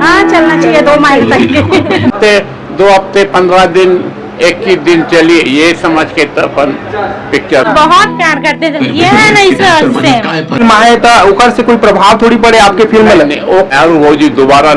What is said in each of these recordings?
हाँ चलना चाहिए 2 माइल तक। 2 हफ्ते 15 दिन 21 दिन चलिए, ये समझ के तो अपन पिक्चर बहुत प्यार करते थे, ये है नहीं सर सेम। फिल्म आए था ओकर से कोई प्रभाव थोड़ी पड़े आपके फिल्म में? नहीं, ओ यार वो जी दोबारा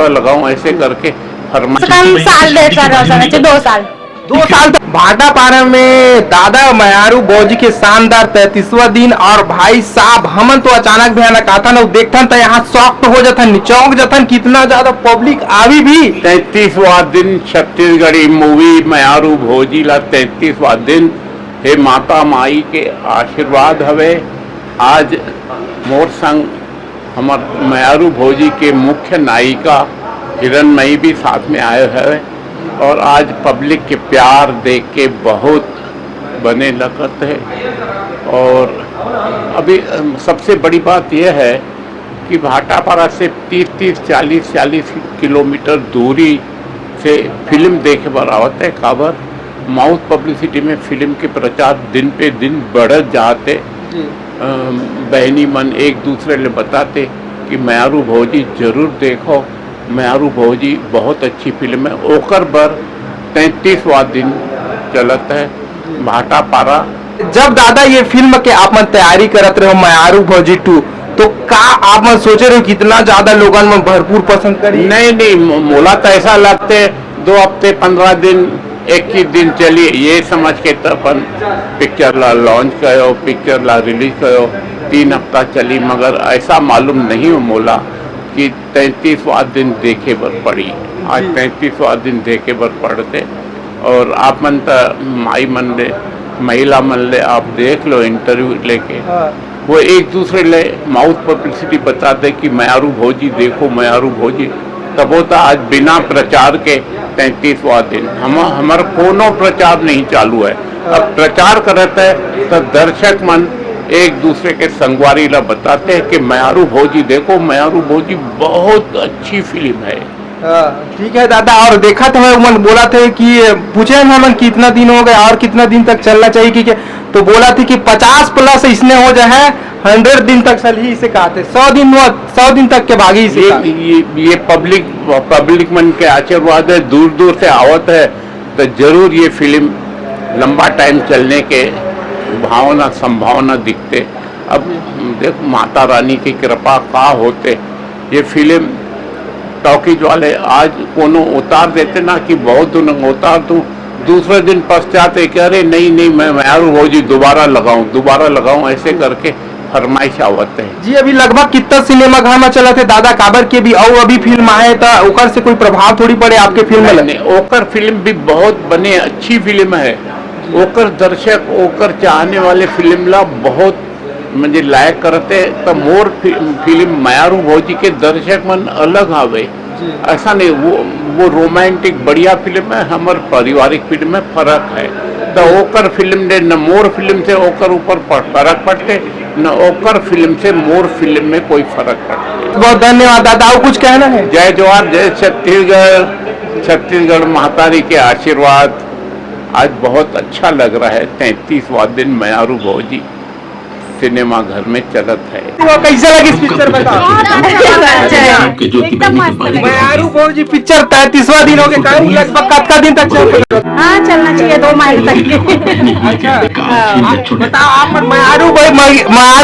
लगाऊं ऐसे करके फरमाइश। कम साल 2 साल 2 साल तक भाटापारा में दादा मयारू भौजी के शानदार 33वां दिन। और भाई साहब हमन तो अचानक भयानक आता ना देखथन तो यहाँ शौक हो जाथन, चौंक जाथन, कितना ज्यादा पब्लिक आवी भी। 33वां दिन छत्तीसगढ़ी मूवी मयारू भौजी ला 33वां दिन। हे माता माई के आशीर्वाद हवे। आज मोर संग हमार मयारू भौजी के मुख्य नायिका हिरणमयी भी साथ में आए हैं और आज पब्लिक के प्यार देख के बहुत बने लगत है। और अभी सबसे बड़ी बात यह है कि भाटापारा से 30-40 किलोमीटर दूरी से फिल्म देखे बर आवत है। काबर माउथ पब्लिसिटी में फिल्म के प्रचार दिन पे दिन बढ़त जाते। बहनी मन एक दूसरे ले बताते कि मयारू भौजी जरूर देखो, मयारू भौजी बहुत अच्छी फिल्म है। ओकर बर 33वां दिन चलत है भाटापारा। जब दादा ये फिल्म के आप मन तैयारी करत रहे हो मयारू भौजी 2, तो का आप मन सोचे रहे हो कितना ज्यादा लोगन में भरपूर पसंद करी? नहीं, मोला तो ऐसा लगते 2 हफ्ते 15 दिन 21 दिन चलिए, ये समझ के तो अपन पिक्चर ला लॉन्च करो, पिक्चर ला रिलीज करो। 3 हफ्ता चली, मगर ऐसा मालूम नहीं हो मोला कि 33वां दिन देखे बर पड़ी। आज 33वां दिन देखे बर पड़ते। और आप मन तो माई मन ले, महिला मन ले आप देख लो इंटरव्यू लेके, वो एक दूसरे ले माउथ पब्लिसिटी बताते कि मयारू भौजी देखो, मयारू भौजी। तब वो तो आज बिना प्रचार के 33वां दिन हमारा कोनो प्रचार नहीं चालू है। अब प्रचार करते है तो दर्शक मन एक दूसरे के संगवारी ला बताते हैं कि मयारू भौजी देखो, मयारू भौजी बहुत अच्छी फिल्म है। ठीक है दादा। और देखा था मैं बोला थे कि पूछे हम कितना दिन हो गए और कितना दिन तक चलना चाहिए कि तो बोला थी कि 50+ इसने हो जाए 100 दिन तक चल ही इसे कहते 100 दिन तक के भागी इसे। ये पब्लिक मन के आशीर्वाद है, दूर दूर से आवत है तो जरूर ये फिल्म लंबा टाइम चलने के संभावना दिखते। अब देखो माता रानी की कृपा का होते, ये फिल्म टॉकीज वाले आज कोनो उतार देते ना कि बहुत दिन उतार दूं, दूसरे दिन पश्चात कह रहे नहीं मैं मयारू भौजी दोबारा लगाऊं ऐसे करके फरमाइश आवत है। जी अभी लगभग कितना सिनेमा घर में चला थे दादा काबर के भी और अभी फिल्म आए था ओकर से कोई प्रभाव थोड़ी पड़े आपके फिल्म में? ओकर फिल्म भी बहुत बने, अच्छी फिल्म है। ओकर दर्शक ओकर चाहने वाले फिल्म ला बहुत मुझे लायक करते। तो मोर फिल्म मयारू भौजी के दर्शक मन अलग आवे, ऐसा नहीं। वो रोमांटिक बढ़िया फिल्म है, हमार पारिवारिक फिल्म में फर्क है। तो ओकर फिल्म ने न मोर फिल्म से ओकर ऊपर फर्क पड़ते, न ओकर फिल्म से मोर फिल्म में कोई फर्क पड़ते। बहुत धन्यवाद दादा। कुछ कहना है? जय जवाहर, जय छत्तीसगढ़ महतारी के आशीर्वाद। आज बहुत अच्छा लग रहा है। 33वां दिन मयारू भौजी सिनेमा घर में चलत है। वो कैसे लगी पिक्चर बताओ? मयारू भौजी पिक्चर 33वां दिन हो गया, लगभग कितना दिन तक चल? हाँ चलना चाहिए 2 माइल तक। बताओ आप मयारू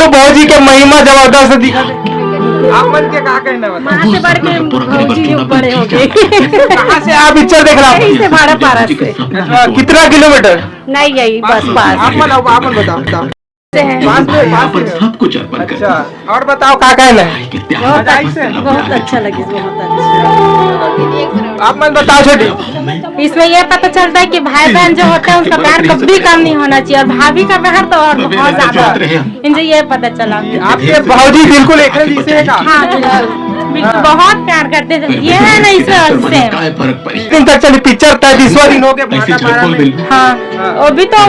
भौजी के महिमा जबरदस्त दिखा। आप मन के कहा कहना वहाँ से बढ़ के भौजी बड़े हो गए। कहाँ से आप पिक्चर देख रहा से भाटापारा से। कितना किलोमीटर? नहीं यही बस पास। आप बताओ सब कुछ। अच्छा और बताओ क्या कहना है? बहुत अच्छा लगी, बहुत अच्छा। आप मन बताओ छोटी। इसमें यह पता चलता है कि भाई बहन जो होते हैं उनका प्यार कभी कम नहीं होना चाहिए, और भाभी का प्यार तो और बहुत ज्यादा। इनसे ये पता चला आपके भौजी बिल्कुल एक जैसे है। हाँ बिल्कुल बहुत प्यार करते थे, ये है नहीं सर सेम। दिन तक चली पिक्चर 33वां दिन हो गया। हाँ वो भी तो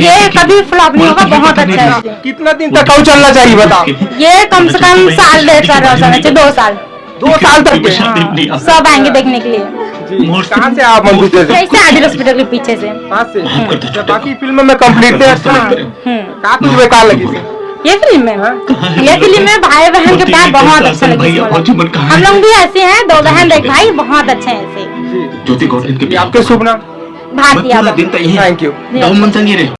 ये कभी फ्लॉप नहीं होगा, बहुत अच्छा है। कितना दिन तक और चलना चाहिए बताओ? ये कम से कम साल 2 साल 2 साल तक सब आएंगे देखने के लिए। कहाँ से आप मंदिर से? ऐसे आदिल हॉस्पिटल के पीछे से। बाकी फिल्म में कंप्लीट है। कुछ बेकार लगी ये फिल्म में ये फिल्म में भाई बहन के प्यार बहुत अच्छा लगा। हम लोग भी ऐसे हैं, 2 बहन 1 भाई, बहुत अच्छे हैं ऐसे। ज्योति गौतम के आपके शुभ नाम? भारतीय दिन थैंक यू।